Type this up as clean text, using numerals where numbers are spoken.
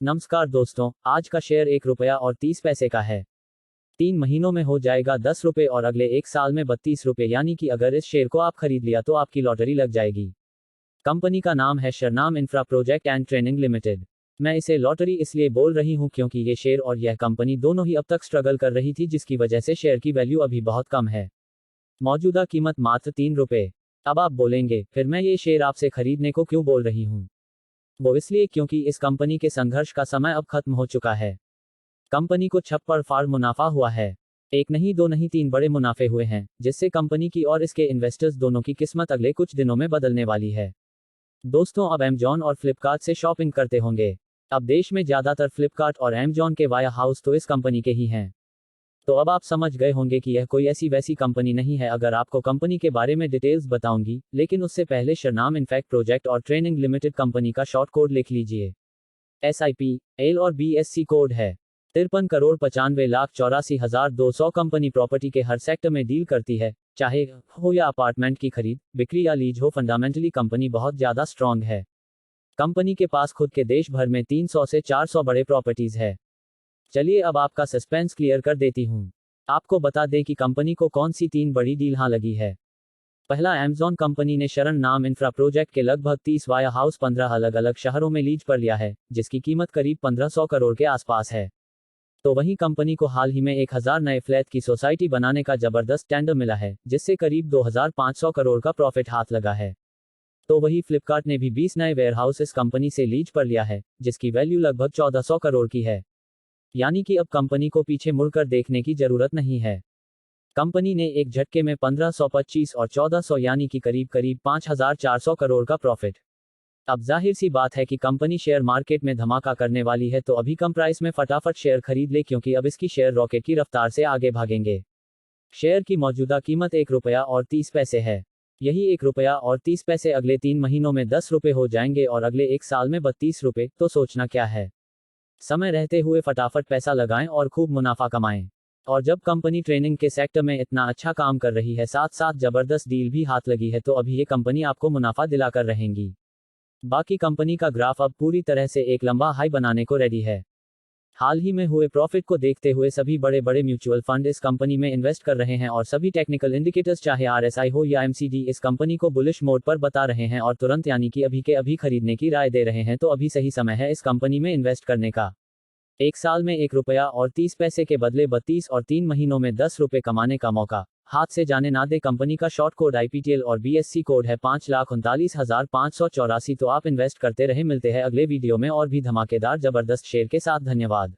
नमस्कार दोस्तों, आज का शेयर 1 रुपया और 30 पैसे का है। 3 महीनों में हो जाएगा 10 रुपये और अगले 1 साल में 32 रुपये, यानी कि अगर इस शेयर को आप खरीद लिया तो आपकी लॉटरी लग जाएगी। कंपनी का नाम है Sharnam infra project and training limited. मैं इसे लॉटरी इसलिए बोल रही हूं क्योंकि ये शेयर और यह कंपनी दोनों ही अब तक स्ट्रगल कर रही थी, जिसकी वजह से शेयर की वैल्यू अभी बहुत कम है। मौजूदा कीमत मात्र 3 रुपये। अब आप बोलेंगे, फिर मैं ये शेयर आपसे खरीदने को क्यों बोल रही हूँ? वो इसलिए क्योंकि इस कंपनी के संघर्ष का समय अब खत्म हो चुका है। कंपनी को छप्पर फाड़ मुनाफा हुआ है। एक नहीं, दो नहीं, 3 बड़े मुनाफे हुए हैं, जिससे कंपनी की और इसके इन्वेस्टर्स दोनों की किस्मत अगले कुछ दिनों में बदलने वाली है। दोस्तों, अब अमेजॉन और फ्लिपकार्ट से शॉपिंग करते होंगे। अब देश में ज्यादातर फ्लिपकार्ट और अमेजॉन के वाया हाउस तो इस कंपनी के ही हैं। तो अब आप समझ गए होंगे कि यह कोई ऐसी वैसी कंपनी नहीं है। अगर आपको कंपनी के बारे में डिटेल्स बताऊंगी, लेकिन उससे पहले शरनाम इनफैक्ट प्रोजेक्ट और ट्रेनिंग लिमिटेड कंपनी का शॉर्ट कोड लिख लीजिए। SIPL और BSC कोड है। 53,95,84,200। कंपनी प्रॉपर्टी के हर सेक्टर में डील करती है, चाहे हो या अपार्टमेंट की खरीद बिक्री या लीज हो। फंडामेंटली कंपनी बहुत ज्यादा स्ट्रांग है। कंपनी के पास खुद के देश भर में 300 से 400 बड़े प्रॉपर्टीज है। चलिए अब आपका सस्पेंस क्लियर कर देती हूँ। आपको बता दें कि कंपनी को कौन सी 3 बड़ी डील हाँ लगी है। पहला, अमेजॉन कंपनी ने शरनाम इंफ्रा प्रोजेक्ट के लगभग 30 वाया हाउस 15 अलग अलग शहरों में लीज पर लिया है, जिसकी कीमत करीब 1500 करोड़ के आसपास है। तो वहीं कंपनी को हाल ही में 1000 नए फ्लैट की सोसाइटी बनाने का जबरदस्त टेंडर मिला है, जिससे करीब 2500 करोड़ का प्रॉफिट हाथ लगा है। तो वही फ्लिपकार्ट ने भी 20 नए वेयरहाउस इस कंपनी से लीज पर लिया है, जिसकी वैल्यू लगभग 1400 करोड़ की है। यानी कि अब कंपनी को पीछे मुड़कर देखने की जरूरत नहीं है। कंपनी ने एक झटके में 1525 और 1400 यानी कि करीब करीब 5400 करोड़ का प्रॉफिट। अब जाहिर सी बात है कि कंपनी शेयर मार्केट में धमाका करने वाली है, तो अभी कम प्राइस में फटाफट शेयर खरीद ले, क्योंकि अब इसकी शेयर रॉकेट की रफ्तार से आगे भागेंगे। शेयर की मौजूदा कीमत 1 रुपया और 30 पैसे है। यही 1 रुपया और 30 पैसे अगले 3 महीनों में 10 रुपये हो जाएंगे और अगले 1 साल में 32 रुपये। तो सोचना क्या है? समय रहते हुए फटाफट पैसा लगाएं और खूब मुनाफा कमाएं। और जब कंपनी ट्रेनिंग के सेक्टर में इतना अच्छा काम कर रही है, साथ साथ जबरदस्त डील भी हाथ लगी है, तो अभी ये कंपनी आपको मुनाफा दिलाकर रहेंगी। बाकी कंपनी का ग्राफ अब पूरी तरह से एक लंबा हाई बनाने को रेडी है। हाल ही में हुए प्रॉफिट को देखते हुए सभी बड़े बड़े म्यूचुअल फंड इस कंपनी में इन्वेस्ट कर रहे हैं और सभी टेक्निकल इंडिकेटर्स, चाहे RSI हो या MCD, इस कंपनी को बुलिश मोड पर बता रहे हैं और तुरंत यानी कि अभी के अभी खरीदने की राय दे रहे हैं। तो अभी सही समय है इस कंपनी में इन्वेस्ट करने का। 1 साल में 1 रुपया और 30 पैसे के बदले 32 और 3 महीनों में 10 रुपये कमाने का मौका हाथ से जाने ना दे। कंपनी का शॉर्ट कोड IPTL और BSC कोड है 5,39,584। तो आप इन्वेस्ट करते रहे। मिलते हैं अगले वीडियो में और भी धमाकेदार जबरदस्त शेयर के साथ। धन्यवाद।